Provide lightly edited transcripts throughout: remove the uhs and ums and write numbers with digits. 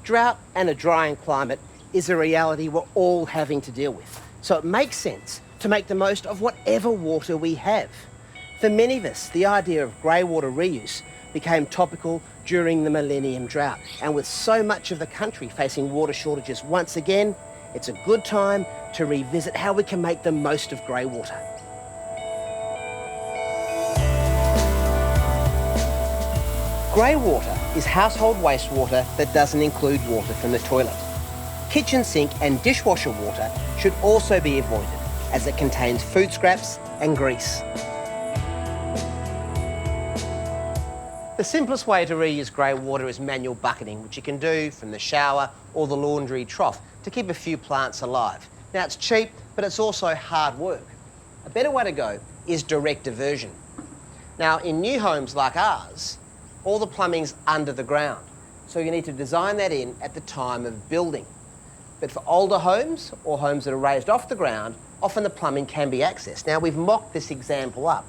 Drought and a drying climate is a reality we're all having to deal with. So it makes sense to make the most of whatever water we have. For many of us, the idea of greywater reuse became topical during the millennium drought. And with so much of the country facing water shortages once again, it's a good time to revisit how we can make the most of greywater. Greywater is household wastewater that doesn't include water from the toilet. Kitchen sink and dishwasher water should also be avoided, as it contains food scraps and grease. The simplest way to reuse greywater is manual bucketing, which you can do from the shower or the laundry trough to keep a few plants alive. Now, it's cheap, but it's also hard work. A better way to go is direct diversion. Now, in new homes like ours, all the plumbing's under the ground, so you need to design that in at the time of building. But for older homes or homes that are raised off the ground, often the plumbing can be accessed. Now, we've mocked this example up.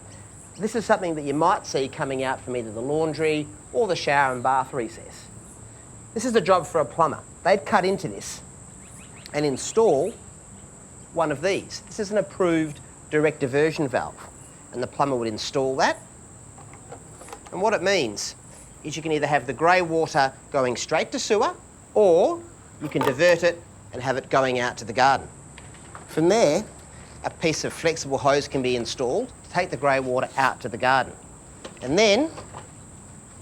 This is something that you might see coming out from either the laundry or the shower and bath recess. This is a job for a plumber. They'd cut into this and install one of these. This is an approved direct diversion valve, and the plumber would install that. And what it means is you can either have the greywater going straight to sewer, or you can divert it and have it going out to the garden. From there, a piece of flexible hose can be installed to take the greywater out to the garden. And then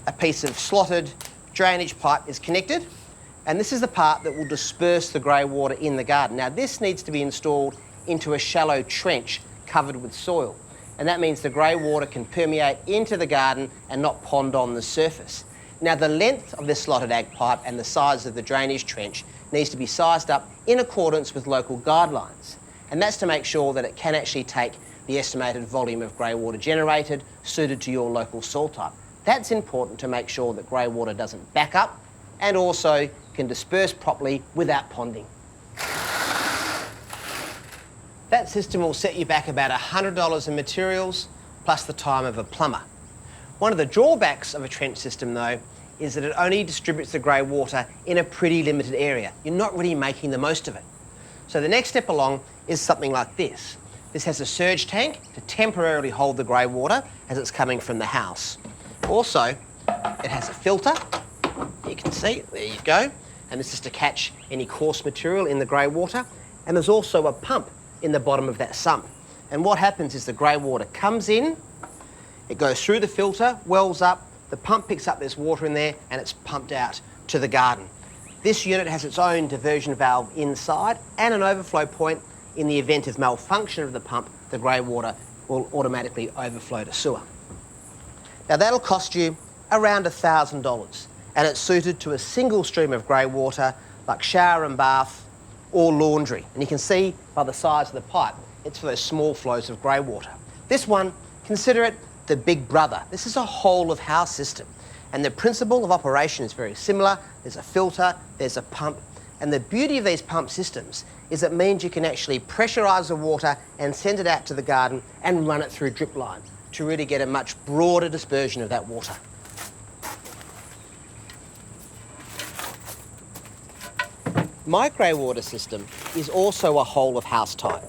a piece of slotted drainage pipe is connected, and this is the part that will disperse the greywater in the garden. Now, this needs to be installed into a shallow trench covered with soil, and that means the greywater can permeate into the garden and not pond on the surface. Now, the length of this slotted ag pipe and the size of the drainage trench needs to be sized up in accordance with local guidelines, and that's to make sure that it can actually take the estimated volume of greywater generated suited to your local soil type. That's important to make sure that greywater doesn't back up and also can disperse properly without ponding. That system will set you back about $100 in materials plus the time of a plumber. One of the drawbacks of a trench system, though, is that it only distributes the greywater in a pretty limited area. You're not really making the most of it. So the next step along is something like this. This has a surge tank to temporarily hold the greywater as it's coming from the house. Also, it has a filter. You can see, there you go. And this is to catch any coarse material in the greywater. And there's also a pump in the bottom of that sump. And what happens is the greywater comes in, it goes through the filter, wells up, the pump picks up this water in there, and it's pumped out to the garden. This unit has its own diversion valve inside and an overflow point. In the event of malfunction of the pump, the greywater will automatically overflow to sewer. Now, that'll cost you around $1,000, and it's suited to a single stream of greywater like shower and bath or laundry. And you can see by the size of the pipe, it's for those small flows of greywater. This one, consider it the big brother. This is a whole of house system, and the principle of operation is very similar. There's a filter, there's a pump, and the beauty of these pump systems is it means you can actually pressurise the water and send it out to the garden and run it through drip line to really get a much broader dispersion of that water. My greywater system is also a whole of house type,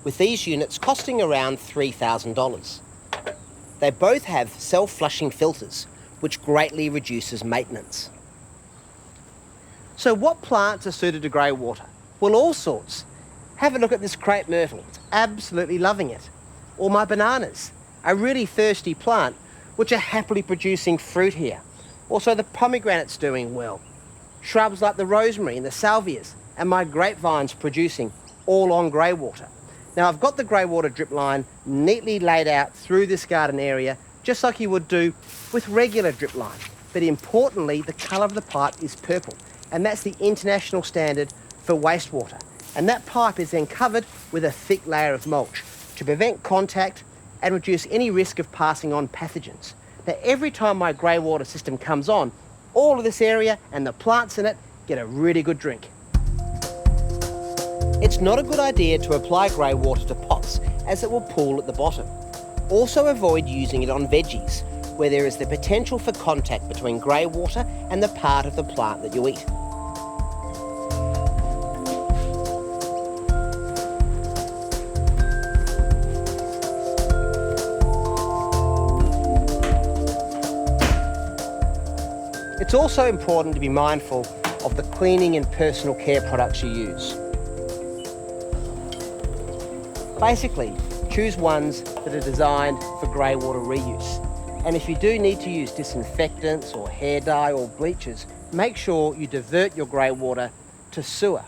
with these units costing around $3,000. They both have self-flushing filters, which greatly reduces maintenance. So what plants are suited to greywater? Well, all sorts. Have a look at this crepe myrtle. It's absolutely loving it. Or my bananas, a really thirsty plant, which are happily producing fruit here. Also, the pomegranate's doing well. Shrubs like the rosemary and the salvias, and my grapevines producing, all on greywater. Now, I've got the greywater drip line neatly laid out through this garden area, just like you would do with regular drip line. But importantly, the colour of the pipe is purple, and that's the international standard for wastewater. And that pipe is then covered with a thick layer of mulch to prevent contact and reduce any risk of passing on pathogens. Now, every time my greywater system comes on, all of this area and the plants in it get a really good drink. It's not a good idea to apply greywater to pots, as it will pool at the bottom. Also avoid using it on veggies, where there is the potential for contact between greywater and the part of the plant that you eat. It's also important to be mindful of the cleaning and personal care products you use. Basically, choose ones that are designed for greywater reuse. And if you do need to use disinfectants or hair dye or bleachers, make sure you divert your greywater to sewer.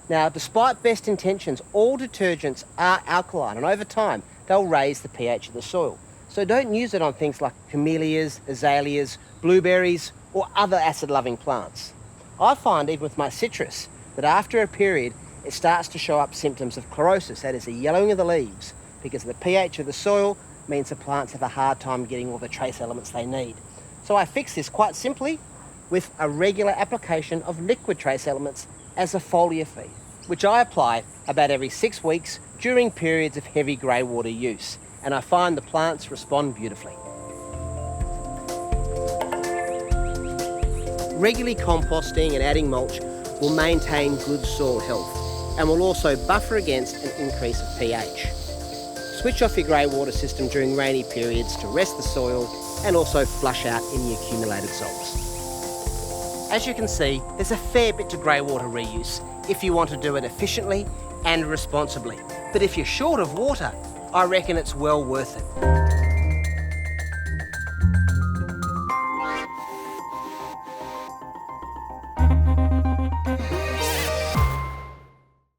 Now, despite best intentions, all detergents are alkaline, and over time, they'll raise the pH of the soil. So don't use it on things like camellias, azaleas, blueberries, or other acid-loving plants. I find, even with my citrus, that after a period, it starts to show up symptoms of chlorosis, that is a yellowing of the leaves, because the pH of the soil means the plants have a hard time getting all the trace elements they need. So I fix this quite simply with a regular application of liquid trace elements as a foliar feed, which I apply about every 6 weeks during periods of heavy greywater use, and I find the plants respond beautifully. Regularly composting and adding mulch will maintain good soil health and will also buffer against an increase of pH. Switch off your greywater system during rainy periods to rest the soil and also flush out any accumulated salts. As you can see, there's a fair bit to greywater reuse if you want to do it efficiently and responsibly. But if you're short of water, I reckon it's well worth it.